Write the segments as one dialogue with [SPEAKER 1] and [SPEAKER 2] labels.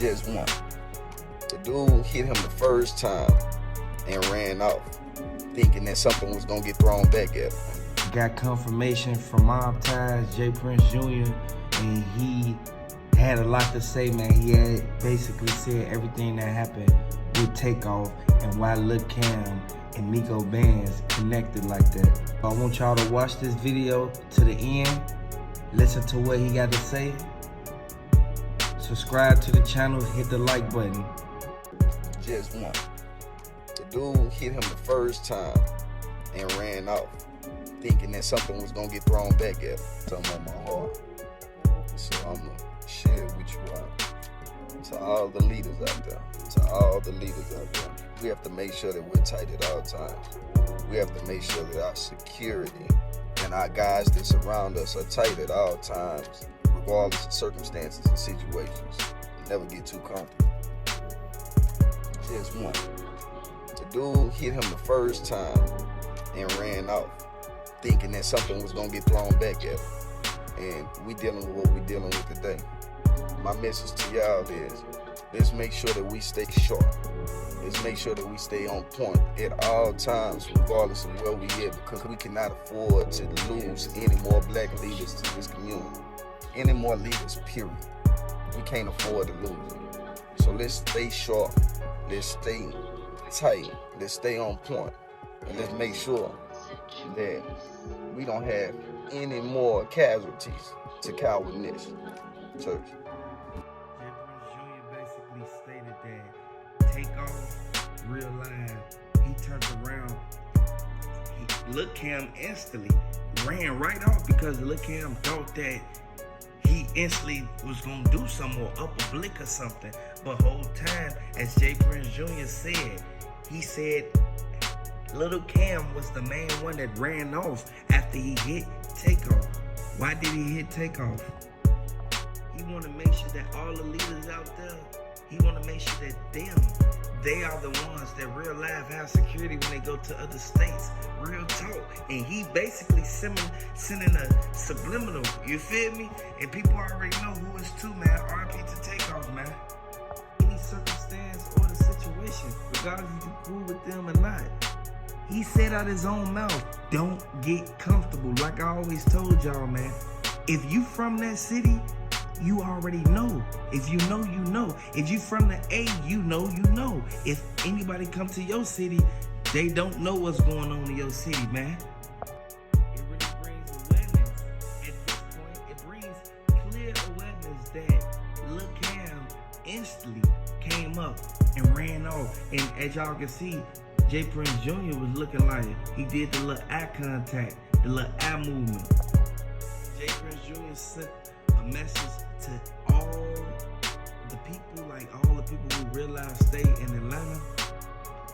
[SPEAKER 1] Just one. The dude hit him the first time and ran off, thinking that something was gonna get thrown back at him.
[SPEAKER 2] Got confirmation from MobTies, J Prince Jr., and he had a lot to say, man. He had basically said everything that happened with Takeoff and why Lil Cam and Miko Bands connected like that. I want y'all to watch this video to the end, listen to what he got to say, subscribe to the channel, hit the like button.
[SPEAKER 1] Just one. The dude hit him the first time and ran off, thinking that something was gonna get thrown back at him. Something on my heart. So I'm gonna share it with you all. To all the leaders out there. To all the leaders out there. We have to make sure that we're tight at all times. We have to make sure that our security and our guys that surround us are tight at all times, regardless of circumstances and situations. Never get too comfortable. Just one. The dude hit him the first time and ran off, thinking that something was gonna get thrown back at him. And we dealing with what we dealing with today. My message to y'all is, let's make sure that we stay sharp. Let's make sure that we stay on point at all times, regardless of where we at, because we cannot afford to lose any more black leaders to this community. Any more leaders, period. We can't afford to lose them. So let's stay sharp. Let's stay tight. Let's stay on point. And let's make sure that we don't have any more casualties to cowardness. Church.
[SPEAKER 2] J Prince Jr. basically stated that Takeoff, real live, he turned around. Lil Cam instantly ran right off because Lil Cam thought that he instantly was gonna do something or up a blick or something. But whole time, as J Prince Jr. said, he said Lil Cam was the main one that ran off after he hit Takeoff. Why did he hit Takeoff? He want to make sure that all the leaders out there, he want to make sure that they are the ones that real life have security when they go to other states. Real talk. And he basically sending a subliminal, you feel me? And people already know who it's to, man. RP to Takeoff, man. Any circumstance or the situation, regardless if you cool with them or not. He said out his own mouth, don't get comfortable. Like I always told y'all, man. If you from that city, you already know. If you know, you know. If you from the A, you know, you know. If anybody come to your city, they don't know what's going on in your city, man. It really brings awareness. At this point, it brings clear awareness that Lil Cam instantly came up and ran off. And as y'all can see, J Prince Jr. was looking like he did the little eye contact, the little eye movement. J Prince Jr. sent a message to all the people, like all the people who real life stay in Atlanta,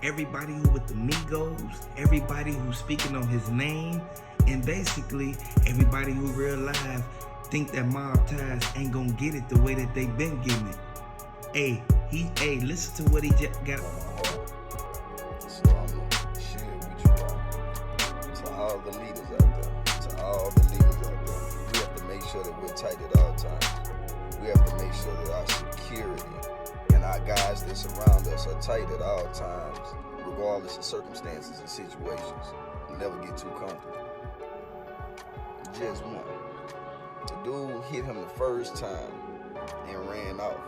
[SPEAKER 2] everybody who with the Migos, everybody who's speaking on his name, and basically everybody who real life think that MobTies ain't gonna get it the way that they been getting it. Hey, listen to what he just got.
[SPEAKER 1] So I'm gonna share it with you all. To all the leaders out there. To all the leaders out there. We have to make sure that we're tight at all times. We have to make sure that our security and our guys that surround us are tight at all times, regardless of circumstances and situations. Never get too comfortable. Just one. The dude hit him the first time and ran off,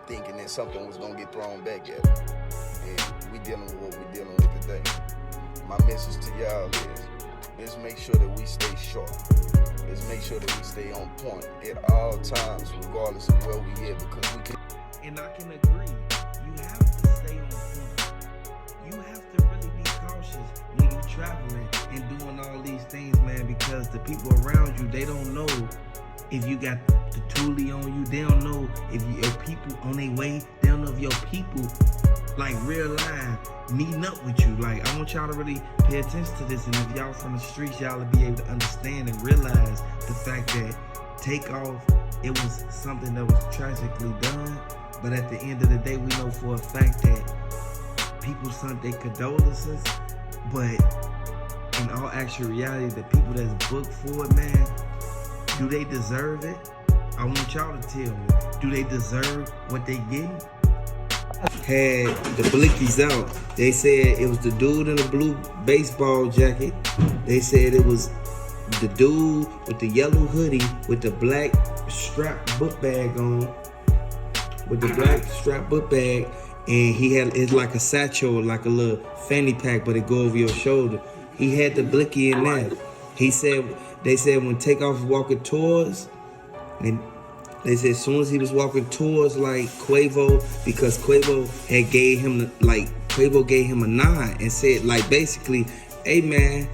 [SPEAKER 1] thinking that something was gonna get thrown back at him. And we dealing with what we're dealing with today. My message to y'all is, let's make sure that we stay sharp. Let's make sure that we stay on point at all times, regardless of where we at, because we can.
[SPEAKER 2] And I can agree, you have to stay on point. You have to really be cautious when you're traveling and doing all these things, man, because the people around you, they don't know if you got the toolie on you. They don't know if your people on their way. They don't know if your people, like real life, meeting up with you. Like, I want y'all to really pay attention to this. And if y'all from the streets, y'all will be able to understand and realize the fact that Takeoff, it was something that was tragically done. But at the end of the day, we know for a fact that people sent their condolences. But in all actual reality, the people that's booked for it, man, do they deserve it? I want y'all to tell me, do they deserve what they getting? Had the blickies out. They said it was the dude in the blue baseball jacket. They said it was the dude with the yellow hoodie with the black strap book bag on. With the black strap book bag. And he had, it's like a satchel, like a little fanny pack, but it go over your shoulder. He had the blicky in there. They said when Takeoff was walking towards, and they said as soon as he was walking towards like Quavo, because Quavo gave him a nod and said like basically, hey man,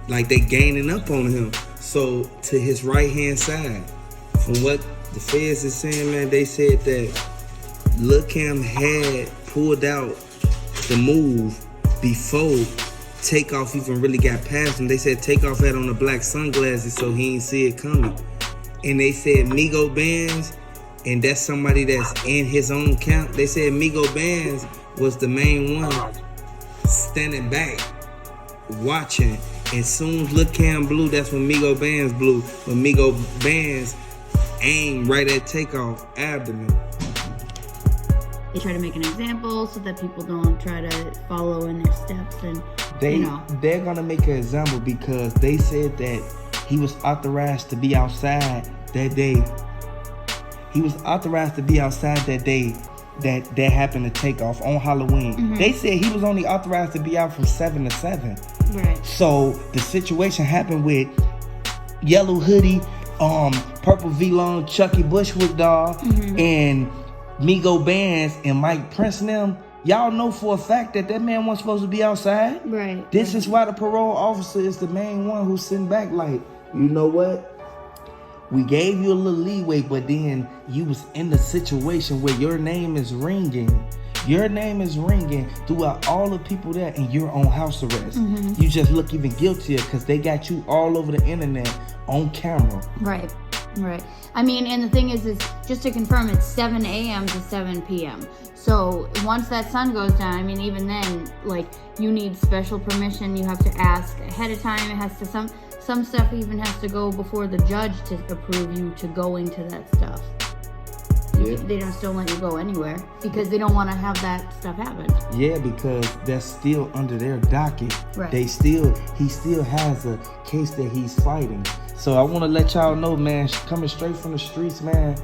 [SPEAKER 2] like they gaining up on him. So to his right hand side, from what the feds is saying, man, they said that Lil Cam had pulled out the move before Takeoff even really got past him. They said Takeoff had on the black sunglasses so he ain't see it coming. And they said Migo Bands, and that's somebody that's in his own camp. They said Migo Bands was the main one standing back, watching. And soon as Lil Cam blew, that's when Migo Bands blew. But Migo Bands aimed right at Takeoff abdomen.
[SPEAKER 3] They try to make an example so that people don't try to follow in their steps, and
[SPEAKER 2] they're gonna make an example because they said that he was authorized to be outside that day. He was authorized to be outside that day that happened to Takeoff on Halloween. Mm-hmm. They said he was only authorized to be out from 7 to 7.
[SPEAKER 3] Right.
[SPEAKER 2] So the situation happened with yellow hoodie, purple V-long Chucky Bushwick doll, mm-hmm. and Migo Bands and Mike Prince and them. Y'all know for a fact that man wasn't supposed to be outside.
[SPEAKER 3] Right.
[SPEAKER 2] This is why the parole officer is the main one who's sitting back like, you know what? We gave you a little leeway, but then you was in the situation where your name is ringing. Your name is ringing throughout all the people there, and you're on house arrest. Mm-hmm. You just look even guiltier because they got you all over the internet on camera.
[SPEAKER 3] Right. Right. I mean, and the thing is just to confirm, it's 7 a.m. to 7 p.m. So once that sun goes down, I mean, even then, like, you need special permission. You have to ask ahead of time. It has to, some stuff even has to go before the judge to approve you to go into that stuff. Yeah. They just don't let you go anywhere because they don't want to have that stuff happen.
[SPEAKER 2] Yeah, because that's still under their docket.
[SPEAKER 3] Right.
[SPEAKER 2] He still has a case that he's fighting. So I want to let y'all know, man, coming straight from the streets, man,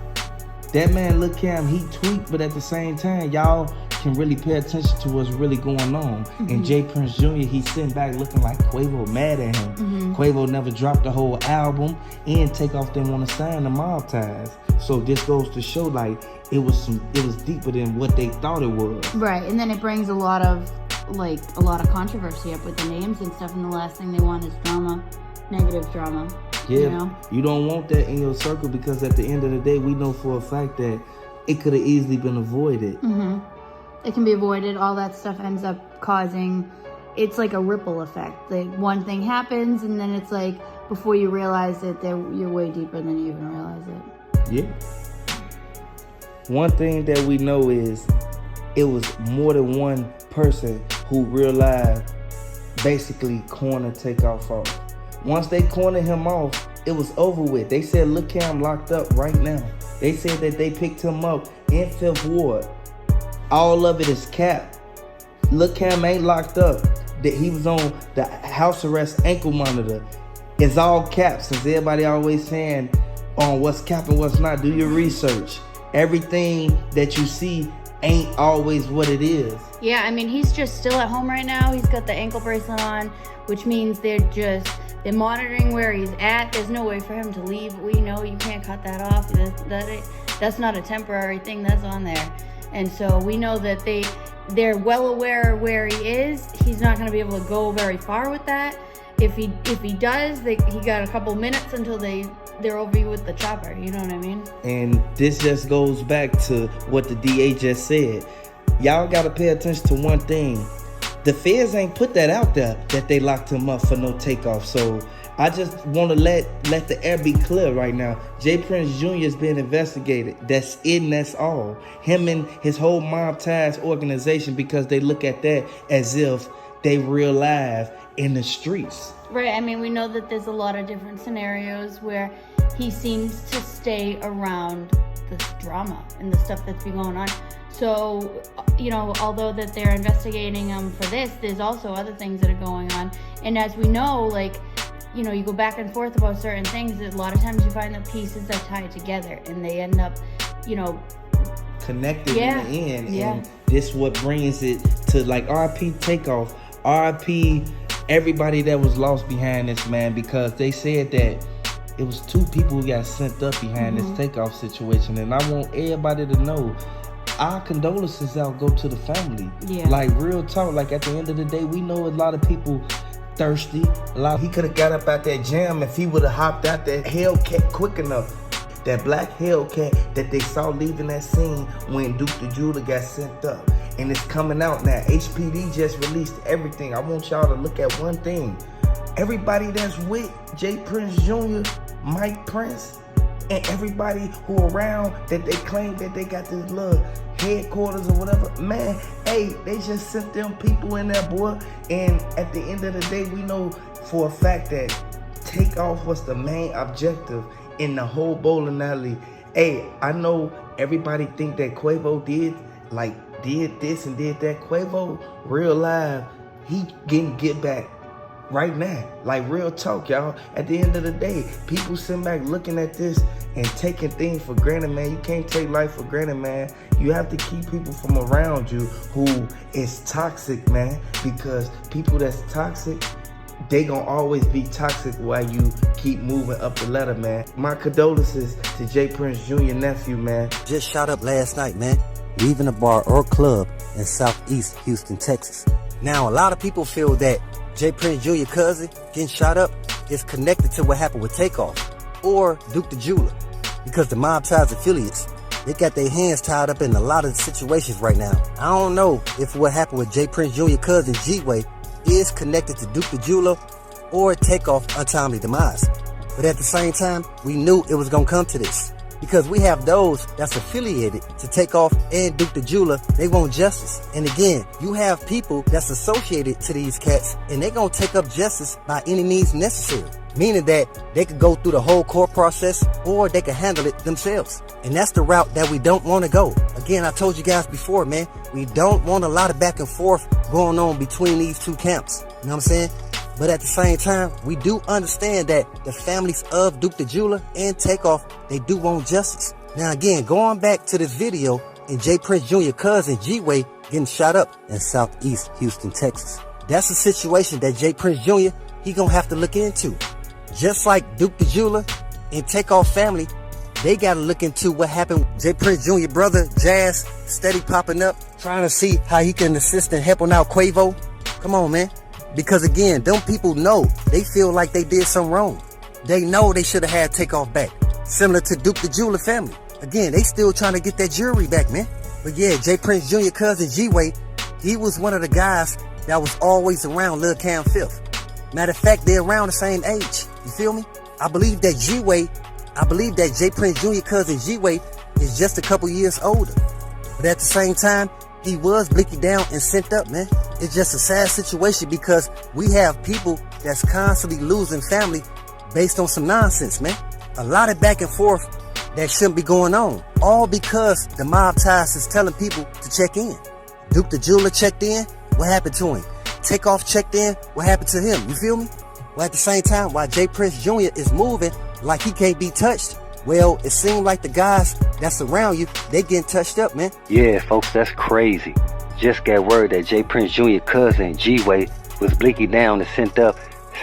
[SPEAKER 2] that man Lil Cam, he tweaked, but at the same time, y'all can really pay attention to what's really going on. Mm-hmm. And J Prince Jr., he's sitting back looking like Quavo mad at him. Mm-hmm. Quavo never dropped the whole album, and Takeoff didn't want to sign the MobTies. So this goes to show, like, it was deeper than what they thought it was.
[SPEAKER 3] Right, and then it brings a lot of controversy up with the names and stuff, and the last thing they want is drama, negative drama.
[SPEAKER 2] Yeah, you don't want that in your circle because at the end of the day, we know for a fact that it could have easily been avoided.
[SPEAKER 3] Mm-hmm. It can be avoided. All that stuff ends up causing, it's like a ripple effect. Like one thing happens and then it's like, before you realize it, you're way deeper than you even realize it.
[SPEAKER 2] Yeah. One thing that we know is it was more than one person who realized basically corner Takeoff off. Once they cornered him off, it was over with. They said Lil Cam locked up right now. They said that they picked him up in 5th Ward. All of it is cap. Lil Cam ain't locked up. That he was on the house arrest ankle monitor. It's all cap, since everybody always saying on what's cap and what's not. Do your research. Everything that you see ain't always what it is.
[SPEAKER 3] Yeah, I mean, he's just still at home right now. He's got the ankle bracelet on, which means they're monitoring where he's at. There's no way for him to leave. We know you can't cut that off. That's not a temporary thing. That's on there. And so we know that they're well aware of where he is. He's not going to be able to go very far with that. If he does, he got a couple minutes until they're over you with the chopper. You know what I mean?
[SPEAKER 2] And this just goes back to what the DA just said. Y'all got to pay attention to one thing. The feds ain't put that out there that they locked him up for no Takeoff. So I just want to let the air be clear right now. J Prince Jr. is being investigated. That's it and that's all. Him and his whole MobTies organization, because they look at that as if they real live in the streets.
[SPEAKER 3] Right. I mean, we know that there's a lot of different scenarios where he seems to stay around this drama and the stuff that's been going on. So, you know, although that they're investigating him for this, there's also other things that are going on. And as we know, like, you know, you go back and forth about certain things, a lot of times you find that pieces are tied together and they end up, you know,
[SPEAKER 2] connected in the end.
[SPEAKER 3] Yeah.
[SPEAKER 2] And this what brings it to, like, R.I.P. Takeoff, R.I.P. everybody that was lost behind this, man, because they said that it was 2 people who got sent up behind this Takeoff situation. And I want everybody to know, our condolences out go to the family.
[SPEAKER 3] Yeah.
[SPEAKER 2] Like, real talk, like, at the end of the day, we know a lot of people thirsty. He could have got up out that jam if he would have hopped out that Hellcat quick enough. That black Hellcat that they saw leaving that scene when Duke the Jeweler got sent up. And it's coming out now. HPD just released everything. I want y'all to look at one thing. Everybody that's with J. Prince Jr., Mike Prince, and everybody who around that they claim that they got this little headquarters or whatever, man, hey, they just sent them people in there, boy. And at the end of the day, we know for a fact that Takeoff was the main objective in the whole bowling alley. Hey, I know everybody think that Quavo did this and did that. Quavo, real live, he getting get back right now. Like, real talk, y'all. At the end of the day, people sitting back looking at this and taking things for granted, man. You can't take life for granted, man. You have to keep people from around you who is toxic, man. Because people that's toxic, they gonna always be toxic while you keep moving up the ladder, man. My condolences to J. Prince Jr. nephew, man.
[SPEAKER 4] Just shot up last night, man, leaving a bar or club in Southeast Houston, Texas. Now, a lot of people feel that J. Prince Jr. cousin getting shot up is connected to what happened with Takeoff or Duke the Jeweler, because the MobTies affiliates, they got their hands tied up in a lot of situations right now. I don't know if what happened with J. Prince Jr. cousin G-Way is connected to Duke the Jeweler or Takeoff untimely demise. But at the same time, we knew it was gonna come to this, because we have those that's affiliated to Takeoff and Duke the Jeweler. They want justice. And again, you have people that's associated to these cats, and they gonna take up justice by any means necessary. Meaning that they could go through the whole court process, or they can handle it themselves. And that's the route that we don't want to go. Again, I told you guys before, man, we don't want a lot of back and forth going on between these 2 camps. You know what I'm saying? But at the same time, we do understand that the families of Duke the Jeweler and Takeoff, they do want justice. Now again, going back to this video and J. Prince Jr. cousin G-Way getting shot up in Southeast Houston, Texas. That's a situation that J. Prince Jr., he gonna have to look into. Just like Duke the Jeweler and Takeoff family, they gotta look into what happened. J. Prince Jr. brother Jazz steady popping up, trying to see how he can assist in helping out Quavo. Come on, man. Because again, them people know, they feel like they did something wrong. They know they should have had Takeoff back. Similar to Duke the Jeweler family. Again, they still trying to get that jewelry back, man. But yeah, J. Prince Jr. cousin G-Way, he was one of the guys that was always around Lil Cam Fifth. Matter of fact, they're around the same age. You feel me? I believe that J. Prince Jr. cousin G-Way is just a couple years older. But at the same time, he was blicky down and sent up, man. It's just a sad situation because we have people that's constantly losing family based on some nonsense, man. A lot of back and forth that shouldn't be going on. All because the MobTies is telling people to check in. Duke the Jeweler checked in, what happened to him? Takeoff checked in, what happened to him? You feel me? Well, at the same time, while J. Prince Jr. is moving like he can't be touched, well, it seemed like the guys that's around you, they getting touched up, man. Yeah, folks, that's crazy. Just got word that J. Prince Jr. cousin G-Way was blicky down and sent up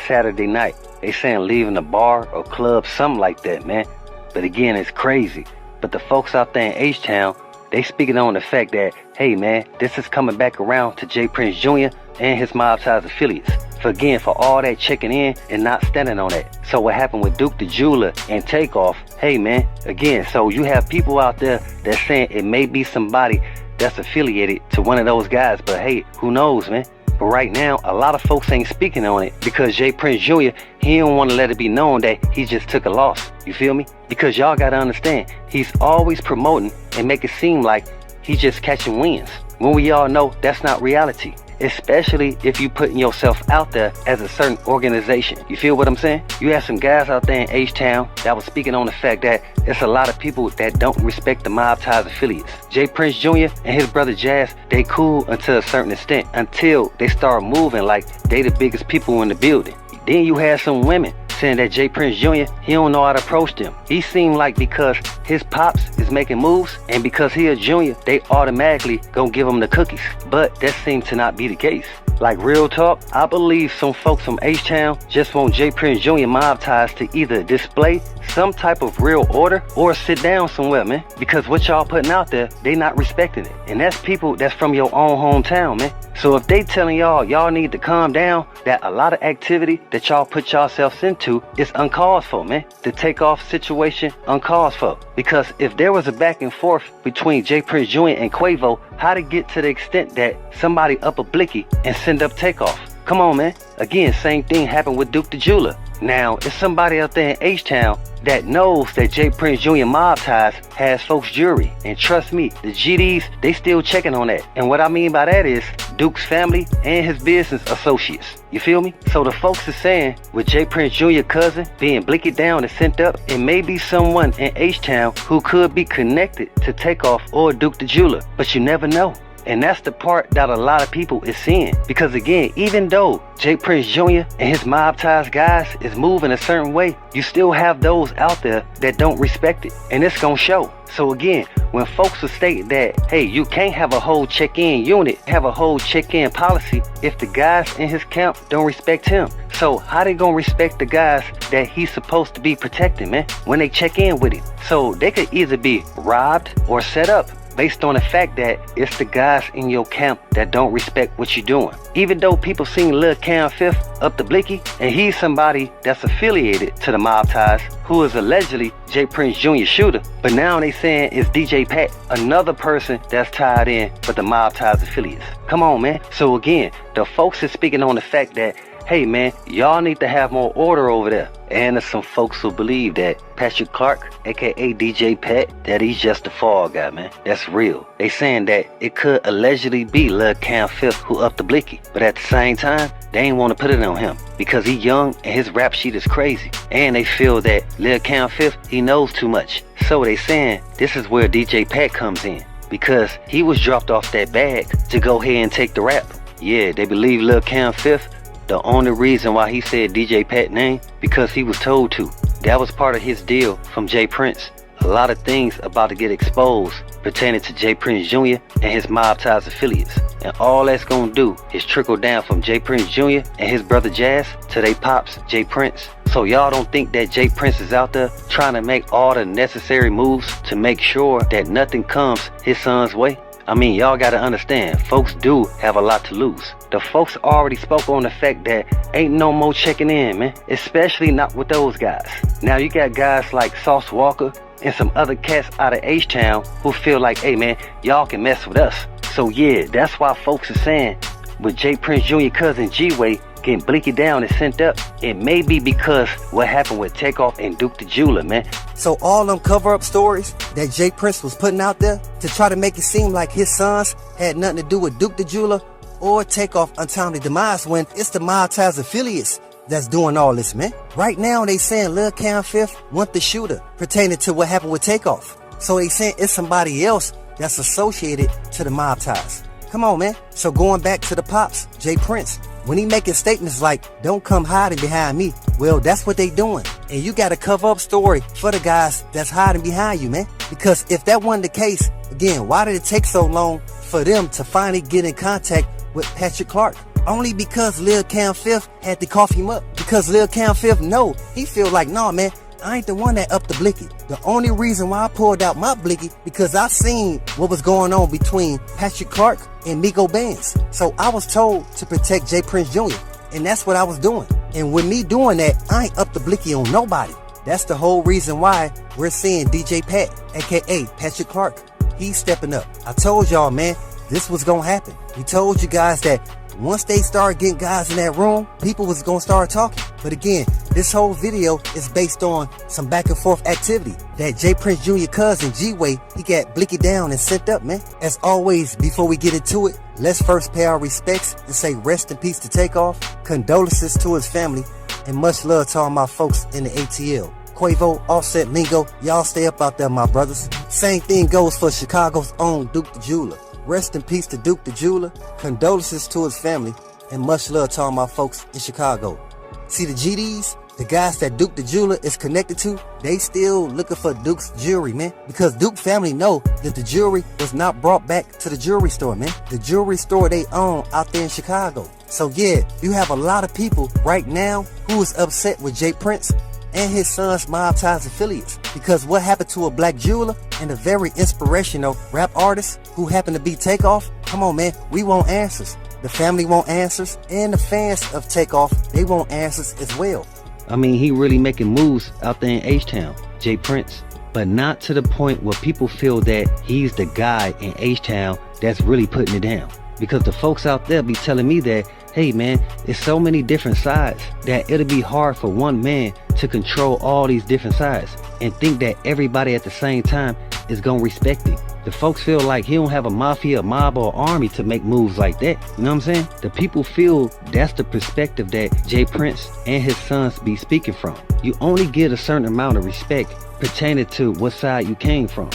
[SPEAKER 4] Saturday night. They saying leaving a bar or club, something like that, man. But again, it's crazy. But the folks out there in H-Town, they speaking on the fact that, hey, man, this is coming back around to J. Prince Jr. and his MobTies affiliates. For all that checking in and not standing on that. So what happened with Duke the Jeweler and Takeoff, hey man, again, so you have people out there that's saying it may be somebody that's affiliated to one of those guys, but hey, who knows, man? But right now, a lot of folks ain't speaking on it because J. Prince Jr., he don't want to let it be known that he just took a loss. You feel me? Because y'all got to understand, he's always promoting and make it seem like he's just catching wins, when we all know that's not reality. especially if you putting yourself out there as a certain organization. You feel what I'm saying? You have some guys out there in H-Town that was speaking on the fact that it's a lot of people that don't respect the MobTies affiliates. Jay Prince Jr. and his brother Jazz, they cool until a certain extent, until they start moving like they the biggest people in the building. Then you have some women saying that Jay Prince Jr., he don't know how to approach them. He seemed like because his pops is making moves and because he a junior, they automatically gonna give him the cookies. But that seems to not be the case. Like real talk, I believe some folks from H-Town just want Jay Prince Jr. MobTies to either display some type of real order or sit down somewhere, man. Because what y'all putting out there, they not respecting it. And that's people that's from your own hometown, man. So if they telling y'all need to calm down, that a lot of activity that y'all put yourselves into is uncalled for, man. The Takeoff situation uncalled for. Because if there was a back and forth between Jay Prince Jr. and Quavo, how to get to the extent that somebody up a blicky and send up Takeoff? Come on, man. Again, same thing happened with Duke the Jeweler. Now, it's somebody out there in H-Town that knows that Jay Prince Jr. MobTies has folks' jewelry. And trust me, the GDs, they still checking on that. And what I mean by that is Duke's family and his business associates. You feel me? So the folks is saying with Jay Prince Jr. cousin being blicky down and sent up, it may be someone in H-Town who could be connected to Takeoff or Duke the Jeweler. But you never know. And that's the part that a lot of people is seeing. Because again, even though Jay Prince Jr. and his MobTies guys is moving a certain way, you still have those out there that don't respect it. And it's gonna show. So again, when folks are stating that, hey, you can't have a whole check-in unit, have a whole check-in policy if the guys in his camp don't respect him. So how they gonna respect the guys that he's supposed to be protecting, man, when they check in with him? So they could either be robbed or set up, based on the fact that it's the guys in your camp that don't respect what you're doing. Even though people seen Lil Cam Fifth up the blicky, and he's somebody that's affiliated to the MobTies, who is allegedly Jay Prince Jr. shooter, but now they saying it's DJ Pat, another person that's tied in with the MobTies affiliates. Come on, man. So again, the folks is speaking on the fact that, hey man, y'all need to have more order over there. And there's some folks who believe that Patrick Clark, aka DJ Pat, that he's just a fall guy, man. That's real. They saying that it could allegedly be Lil Cam Fifth who upped the blicky. But at the same time, they ain't want to put it on him because he young and his rap sheet is crazy. And they feel that Lil Cam Fifth, he knows too much. So they saying this is where DJ Pat comes in, because he was dropped off that bag to go ahead and take the rap. Yeah, they believe Lil Cam Fifth, the only reason why he said DJ Pat name, because he was told to. That was part of his deal from Jay Prince. A lot of things about to get exposed pertaining to Jay Prince Jr. and his MobTies affiliates. And all that's gonna do is trickle down from Jay Prince Jr. and his brother Jazz to they pops, Jay Prince. So y'all don't think that Jay Prince is out there trying to make all the necessary moves to make sure that nothing comes his son's way? I mean, y'all gotta understand, folks do have a lot to lose. The folks already spoke on the fact that ain't no more checking in, man. Especially not with those guys. Now you got guys like Sauce Walker and some other cats out of H-Town who feel like, hey man, y'all can mess with us. So yeah, that's why folks are saying with Jay Prince Jr. cousin G-Way getting blicky down and sent up, it may be because what happened with Takeoff and Duke the Jeweler, man. So all them cover-up stories that Jay Prince was putting out there to try to make it seem like his sons had nothing to do with Duke the Jeweler or Takeoff untimely demise, when it's the MobTies affiliates that's doing all this, man. Right now they saying Lil Cam Fifth want the shooter pertaining to what happened with Takeoff. So they saying it's somebody else that's associated to the MobTies. Come on, man. So going back to the pops, Jay Prince, when he making statements like, don't come hiding behind me, well, that's what they doing. And you got to cover up story for the guys that's hiding behind you, man. Because if that wasn't the case, again, why did it take so long for them to finally get in contact with Patrick Clark? Only because Lil Cam Fifth had to cough him up. Because Lil Cam Fifth, no, he feel like, nah, man, I ain't the one that upped the blicky. The only reason why I pulled out my blicky, because I seen what was going on between Patrick Clark and Migo Bands. So I was told to protect Jay Prince Jr. And that's what I was doing. And with me doing that, I ain't up the blicky on nobody. That's the whole reason why we're seeing DJ Pat, aka Patrick Clark. He's stepping up. I told y'all, man, this was gonna happen. We told you guys that once they started getting guys in that room, people was gonna start talking. But again, This whole video is based on some back and forth activity that J Prince Jr. cousin G-Way, he got blicky down and sent up, man. As always, before we get into it, let's first pay our respects and say rest in peace to Takeoff, condolences to his family, and much love to all my folks in the ATL. Quavo, Offset, Mingo, y'all stay up out there, my brothers. Same thing goes for Chicago's own Duke the Jeweler. Rest in peace to Duke the Jeweler, condolences to his family, and much love to all my folks in Chicago. See the GDs, the guys that Duke the Jeweler is connected to, they still looking for Duke's jewelry, man. Because Duke family know that the jewelry was not brought back to the jewelry store, man. The jewelry store they own out there in Chicago. So yeah, you have a lot of people right now who is upset with J Prince and his son's MobTies affiliates. Because what happened to a black jeweler and a very inspirational rap artist who happened to be Takeoff? Come on, man, we want answers. The family want answers, and the fans of Takeoff, they want answers as well.
[SPEAKER 5] I mean, he really making moves out there in H-Town, J Prince. But not to the point where people feel that he's the guy in H-Town that's really putting it down. Because the folks out there be telling me that, hey man, it's so many different sides that it'll be hard for one man to control all these different sides and think that everybody at the same time is gonna respect him. The folks feel like he don't have a mafia, mob, or army to make moves like that. You know what I'm saying? The people feel that's the perspective that J Prince and his sons be speaking from. You only get a certain amount of respect pertaining to what side you came from.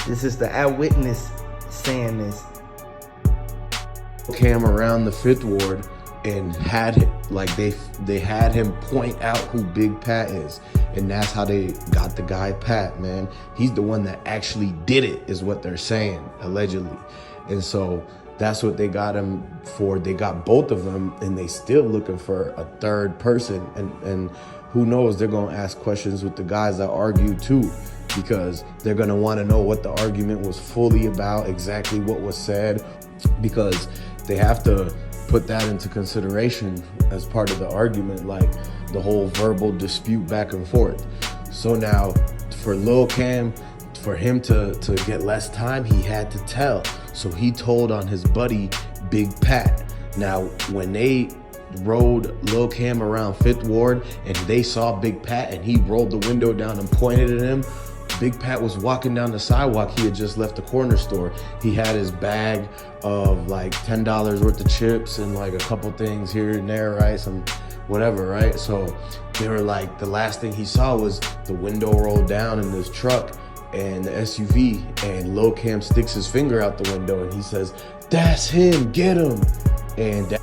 [SPEAKER 2] This is the eyewitness saying this.
[SPEAKER 6] Came around the 5th Ward and had it, like they had him point out who Big Pat is, and that's how they got the guy Pat, man. He's the one that actually did it, is what they're saying, allegedly. And so that's what they got him for. They got both of them, and they still looking for a third person, and who knows, they're gonna ask questions with the guys that argue too, because they're gonna want to know what the argument was fully about, exactly what was said, because they have to put that into consideration as part of the argument, like the whole verbal dispute back and forth. So now for Lil Cam, for him to get less time, he had to tell. So he told on his buddy Big Pat. Now when they rode Lil Cam around 5th Ward and they saw Big Pat and he rolled the window down and pointed at him, Big Pat was walking down the sidewalk. He had just left the corner store. He had his bag of like $10 worth of chips and like a couple things here and there, right? Some whatever, right? So they were like, the last thing he saw was the window rolled down in this truck and the SUV, and Lil Cam sticks his finger out the window and he says, "That's him, get him." And